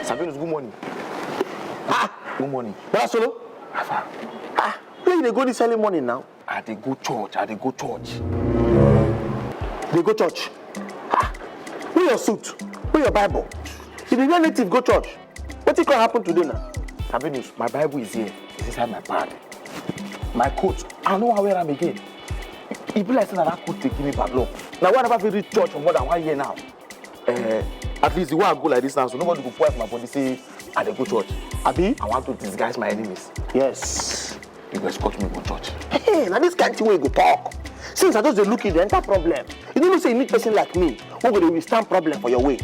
Sabinus, good morning. Good morning. Brother Solo? Where you go this early morning now? I dey go church. They go church. Where your suit? Where your Bible? If you don't native, go church. What can happen today now? Sabinus, my Bible is here. It's inside my bag. My coat, I know how I wear them again. It be like saying that coat they give me bad luck. Now why never reach church for more than 1 year now? At least the way I go like this now, so nobody go pour my body say I dey go church. Abi, I want to disguise my enemies. Yes. You go escort me go church. Hey, now this kind of way you go talk. Since I just look at the entire problem, you don't say you need person like me who go to stand problem for your way.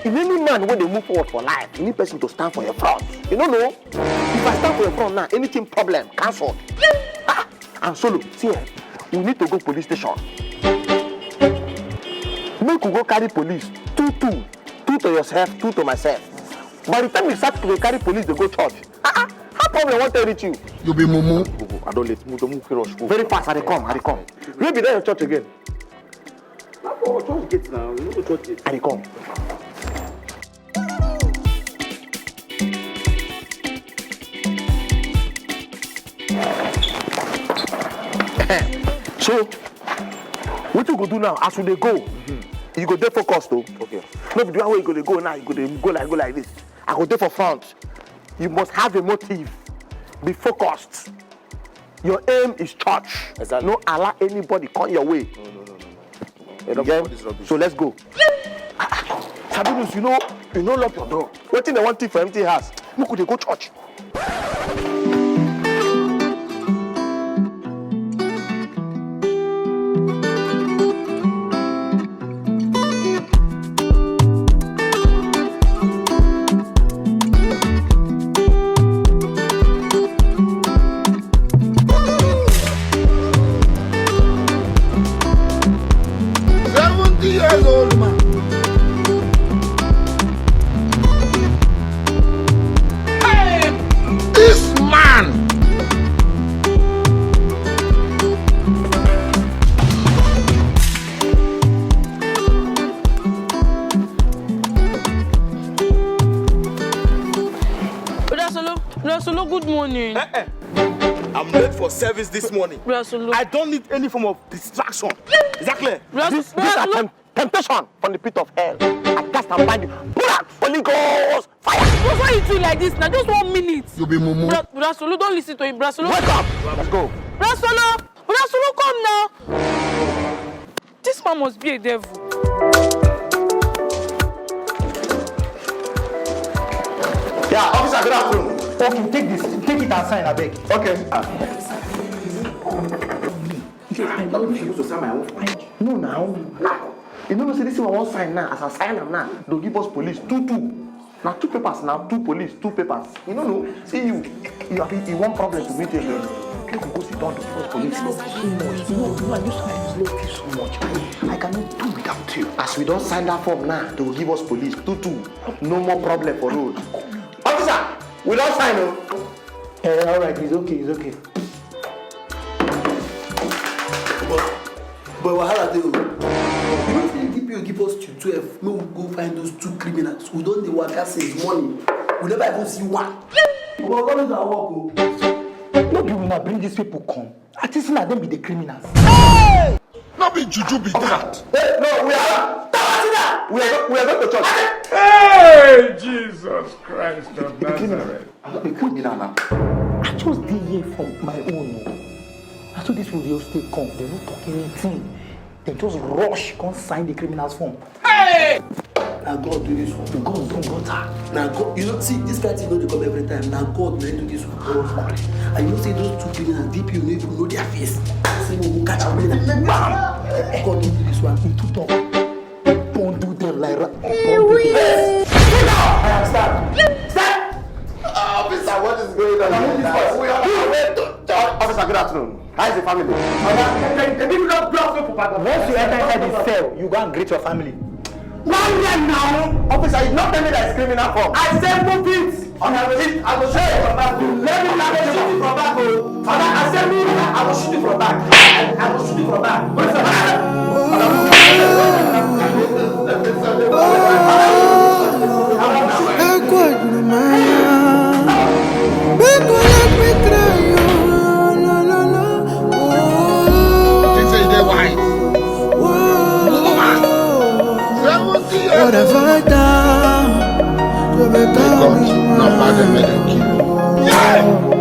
If any man when they move forward for life, you need person to stand for your front. You don't know? If I stand for your front now, anything problem cancelled. And Solo, see here, we need to go police station. Make we go carry police, two to yourself, 2 to myself. By the time we start to carry police, they go church. How problem won't reach you? You be mumu. I don't let move rush. Very fast, I come. You be there in church again. Church gate now. You know the church gate. I come. So, what you go do now? As we go, you go there focused though. Okay. No, the way you go now, you go like this. I go there for front. You must have a motive. Be focused. Your aim is church. Exactly. No allow anybody come your way. No. Okay? So let's go. Sabinus, you know lock your door. What thing they want for empty house? Who could they go church? Good morning. I'm late for service this morning. I don't need any form of distraction. Is that clear? This is temptation from the pit of hell. I cast and bind you. Holy Ghost! Fire! Why you doing like this now? Just 1 minute. You be mumu. Brasolo, don't listen to him. Brasolo. Wake up! Let's go. Brasolo, come now. This man must be a devil. Yeah, officer, good afternoon. Okay, take this. Take it and sign, I beg. Okay. I don't use to sign my own file. No, now. You know, see this one won't sign now. As I sign them now, they'll give us police 2. Now 2 papers now, 2 police, 2 papers. You know, see you have one problem to meet again. You can go sit down to give us police. No, I just love you so much. I cannot do without you. As we don't sign that form now, they will give us police 2. No more problem for road. Officer, we don't sign it. All right, it's okay. But wahala dey o. You know say DPO give us till 12 make we go find those 2 criminals. We don dey waka since morning. We never even see one. But God knows our work o. No be una bring these people come. I think na them be the criminals. Hey! No be juju be that. Hey, no, we are going to church. Hey, Jesus Christ of Nazareth. I just did here from my own. I saw this video stay come. They don't talk anything. They just rush, come sign the criminal's form. Hey! Now God do this one. God don't got her. Now God, you know, see this guy thing don't come every time. Now God may do this one. And you know, say those 2 criminals, DPO don't even know their face. Say we will catch them. Bam! God do this one. In 2 talk. Don't do them like that. I am start. Officer, what is going on? Officer, good afternoon. How is the family? Once you enter inside the cell, you go and greet your family. One year now. Officer, you not tell me that it's criminal form. I said move it. I will shoot you from back. Let me shoot you from back. I said move it. I will shoot you from back. I will shoot you from back. What have I done to become not bad and kill you? Yeah!